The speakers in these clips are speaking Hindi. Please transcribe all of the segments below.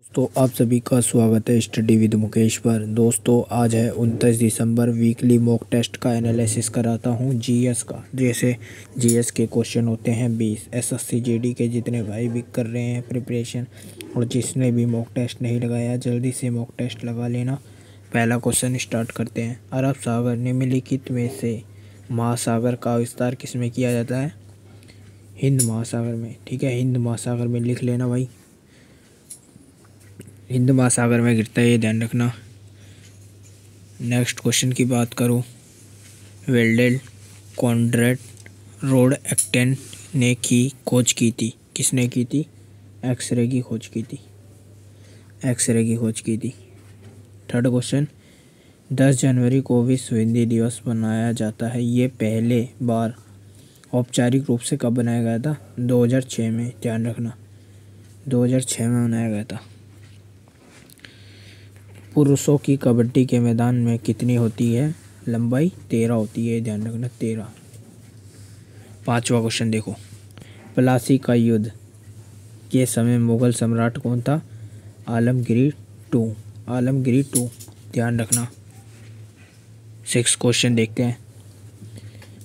दोस्तों आप सभी का स्वागत है स्टडी विद मुकेश पर। दोस्तों आज है 29 दिसंबर। वीकली मॉक टेस्ट का एनालिसिस कराता हूं जीएस का। जैसे जीएस के क्वेश्चन होते हैं 20। एसएससी जीडी के जितने भाई भी कर रहे हैं प्रिपरेशन और जिसने भी मॉक टेस्ट नहीं लगाया जल्दी से मॉक टेस्ट लगा लेना। पहला क्वेश्चन स्टार्ट करते हैं। अरब सागर निम्नलिखित में से महासागर का विस्तार किसमें किया जाता है? हिंद महासागर में। ठीक है, हिंद महासागर में लिख लेना भाई। हिंद महासागर में गिरता है, ये ध्यान रखना। नेक्स्ट क्वेश्चन की बात करूँ, वेल्डेल कॉन्ड्रेट रोड एक्टेन ने की खोज की थी। किसने की थी? एक्सरे की खोज की थी। एक्सरे की खोज की थी। थर्ड क्वेश्चन, 10 जनवरी को विश्व हिंदी दिवस मनाया जाता है। ये पहले बार औपचारिक रूप से कब बनाया गया था? 2006 में। ध्यान रखना, 2006 में मनाया गया था। पुरुषों की कबड्डी के मैदान में कितनी होती है लंबाई? 13 होती है, ध्यान रखना 13। पांचवा क्वेश्चन देखो, प्लासी का युद्ध के समय मुगल सम्राट कौन था? आलमगीर टू। ध्यान रखना। 6 क्वेश्चन देखते हैं।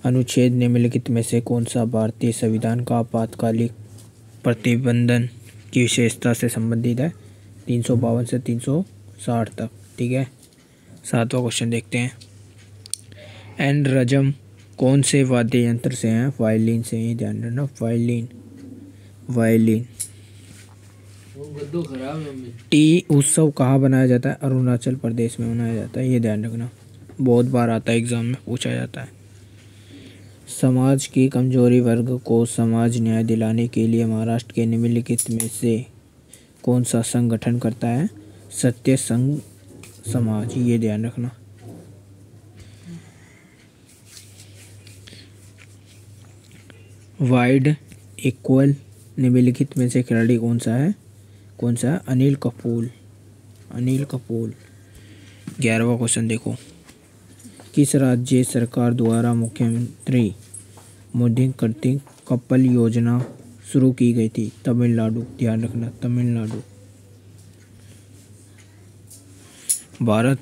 अनुच्छेद निम्नलिखित में से कौन सा भारतीय संविधान का आपातकालिक प्रतिबंधन की विशेषता से संबंधित है? 352 से 360 तक। ठीक है। 7वां क्वेश्चन देखते हैं। एंड्रजम कौन से वाद्य यंत्र से हैं? वायलिन से ही, ध्यान रखना। वायलिन। टी उत्सव कहाँ बनाया जाता है? अरुणाचल प्रदेश में मनाया जाता है, ये ध्यान रखना। बहुत बार आता है, एग्जाम में पूछा जाता है। समाज की कमजोरी वर्ग को समाज न्याय दिलाने के लिए महाराष्ट्र के निम्नलिखित में से कौन सा संगठन करता है? सत्य संघ समाज, ये ध्यान रखना। वाइड इक्वल निम्नलिखित में से खिलाड़ी कौन सा है? अनिल कपूर। 11वां क्वेश्चन देखो, किस राज्य सरकार द्वारा मुख्यमंत्री मुद्रा कृषि कपल योजना शुरू की गई थी? तमिलनाडु। ध्यान रखना, तमिलनाडु। भारत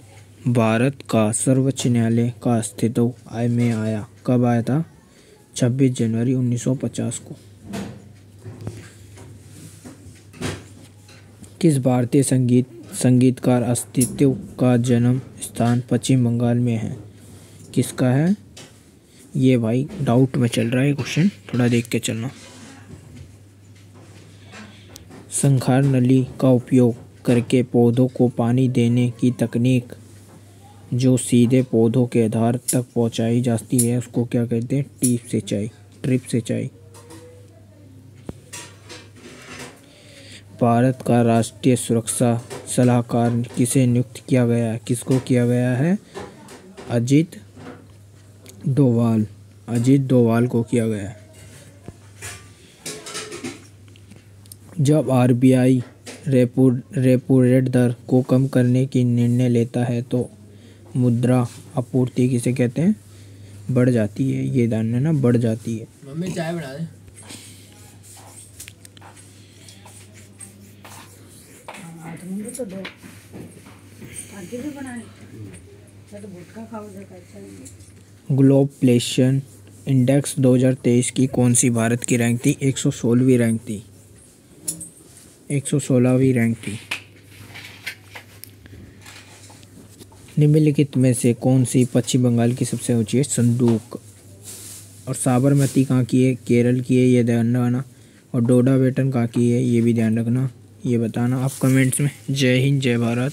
का सर्वोच्च न्यायालय का अस्तित्व में आया कब आया था? 26 जनवरी 1950 को। किस भारतीय संगीतकार अस्तित्व का जन्म स्थान पश्चिम बंगाल में है? किसका है? ये भाई डाउट में चल रहा है क्वेश्चन, थोड़ा देख के चलना। संखार नली का उपयोग करके पौधों को पानी देने की तकनीक जो सीधे पौधों के आधार तक पहुंचाई जाती है उसको क्या कहते हैं? ड्रिप सिंचाई। भारत का राष्ट्रीय सुरक्षा सलाहकार किसे नियुक्त किया गया है? किसको किया गया है? अजीत डोभाल को किया गया है। जब आरबीआई रेपो रेट दर को कम करने की निर्णय लेता है तो मुद्रा आपूर्ति किसे कहते हैं? बढ़ जाती है, ये ध्यान रखना, बढ़ जाती है। मम्मी चाय बना दे। तो दो आगे भी बनाने तो गुटखा खाओ देखा। ग्लोबलेशन इंडेक्स 2023 की कौन सी भारत की रैंक थी? 116वीं रैंक थी। 116वीं रैंक थी। निम्नलिखित में से कौन सी पश्चिम बंगाल की सबसे ऊंची है? संदूक। और साबरमती कहाँ की है? केरल की है, ये ध्यान रखना। और डोडा बेटन कहाँ की है? ये भी ध्यान रखना, ये बताना आप कमेंट्स में। जय हिंद, जय भारत।